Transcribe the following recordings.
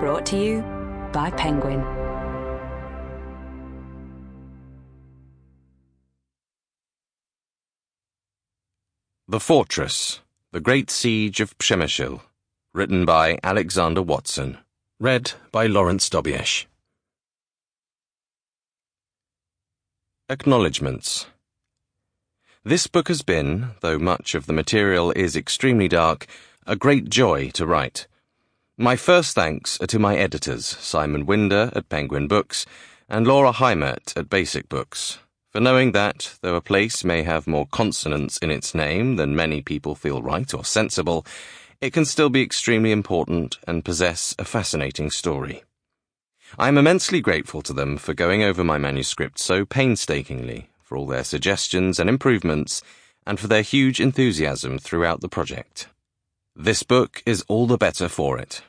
Brought to you by Penguin. The Fortress, The Great Siege of Przemysl, written by Alexander Watson, read by Laurence Dobiesz. Acknowledgements. This book has been, though much of the material is extremely dark, a great joy to write. My first thanks are to my editors, Simon Winder at Penguin Books and Laura Heimert at Basic Books, for knowing that, though a place may have more consonants in its name than many people feel right or sensible, it can still be extremely important and possess a fascinating story. I am immensely grateful to them for going over my manuscript so painstakingly, for all their suggestions and improvements, and for their huge enthusiasm throughout the project. This book is all the better for it.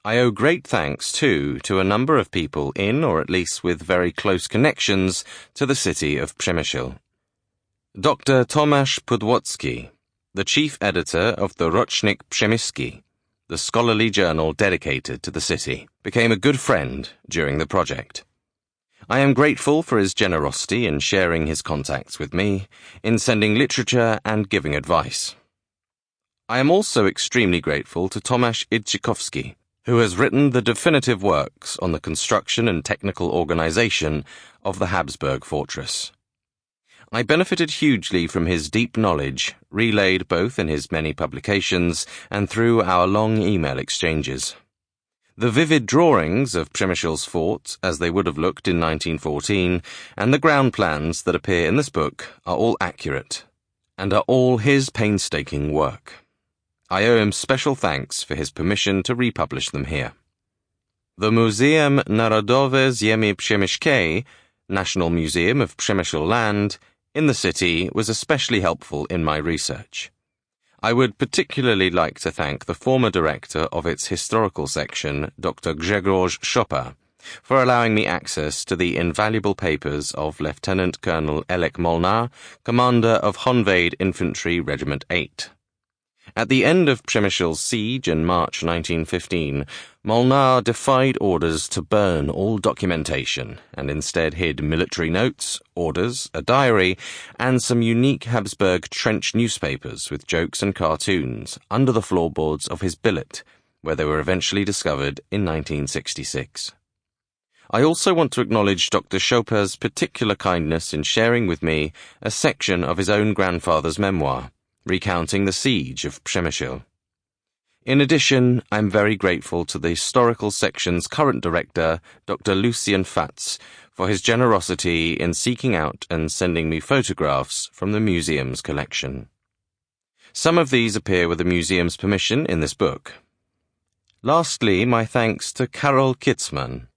I owe great thanks, too, to a number of people in, or at least with very close connections, to the city of Przemysl. Dr. Tomasz Pudłocki, the chief editor of the Rocznik Przemyski, the scholarly journal dedicated to the city, became a good friend during the project. I am grateful for his generosity in sharing his contacts with me, in sending literature and giving advice. I am also extremely grateful to Tomasz Idzikowski, who has written the definitive works on the construction and technical organization of the Habsburg fortress. I benefited hugely from his deep knowledge, relayed both in his many publications and through our long email exchanges. The vivid drawings of Przemysl's fort, as they would have looked in 1914, and the ground plans that appear in this book are all accurate, and are all his painstaking work. I owe him special thanks for his permission to republish them here. The Muzeum Narodowe Ziemi Przemyskiej, National Museum of Przemysl Land, in the city was especially helpful in my research. I would particularly like to thank the former director of its historical section, Dr. Grzegorz Szopa, for allowing me access to the invaluable papers of Lieutenant Colonel Elek Molnar, commander of Honvéd Infantry Regiment 8. At the end of Przemysl's siege in March 1915, Molnar defied orders to burn all documentation and instead hid military notes, orders, a diary, and some unique Habsburg trench newspapers with jokes and cartoons under the floorboards of his billet, where they were eventually discovered in 1966. I also want to acknowledge Dr. Szopa's particular kindness in sharing with me a section of his own grandfather's memoir, recounting the siege of Przemysl. In addition, I am very grateful to the historical section's current director, Dr. Lucien Fatz, for his generosity in seeking out and sending me photographs from the museum's collection. Some of these appear with the museum's permission in this book. Lastly, my thanks to Karol Kitzman,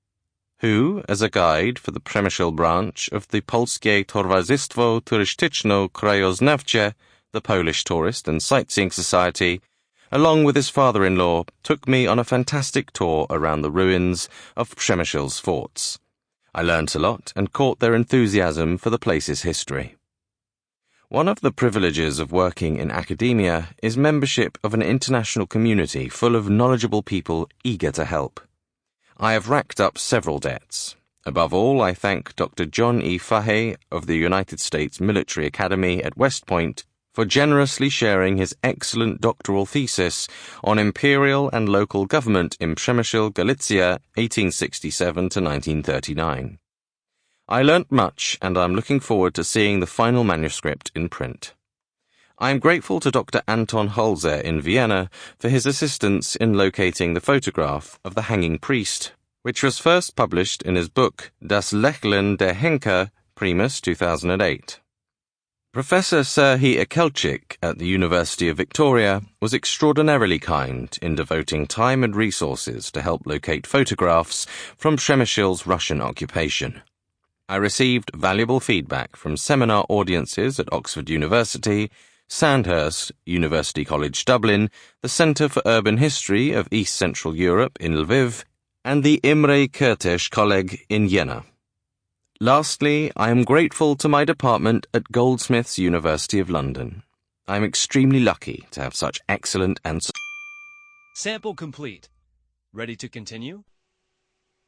who, as a guide for the Przemysl branch of the Polskie Towarzystwo Turystyczno-Krajoznawcze, the Polish Tourist and Sightseeing Society, along with his father-in-law, took me on a fantastic tour around the ruins of Przemysl's forts. I learnt a lot and caught their enthusiasm for the place's history. One of the privileges of working in academia is membership of an international community full of knowledgeable people eager to help. I have racked up several debts. Above all, I thank Dr. John E. Fahey of the United States Military Academy at West Point for generously sharing his excellent doctoral thesis on imperial and local government in Przemysl, Galicia, 1867 to 1939. I learnt much, and I'm looking forward to seeing the final manuscript in print. I am grateful to Dr. Anton Holzer in Vienna for his assistance in locating the photograph of the hanging priest, which was first published in his book Das Lächeln der Henker, Primus, 2008. Professor Serhii Ekelczyk at the University of Victoria was extraordinarily kind in devoting time and resources to help locate photographs from Przemysl's Russian occupation. I received valuable feedback from seminar audiences at Oxford University, Sandhurst, University College Dublin, the Centre for Urban History of East Central Europe in Lviv, and the Imre Kertész Colleg in Jena. Lastly, I am grateful to my department at Goldsmiths, University of London. I am extremely lucky to have such excellent and... Sample complete. Ready to continue?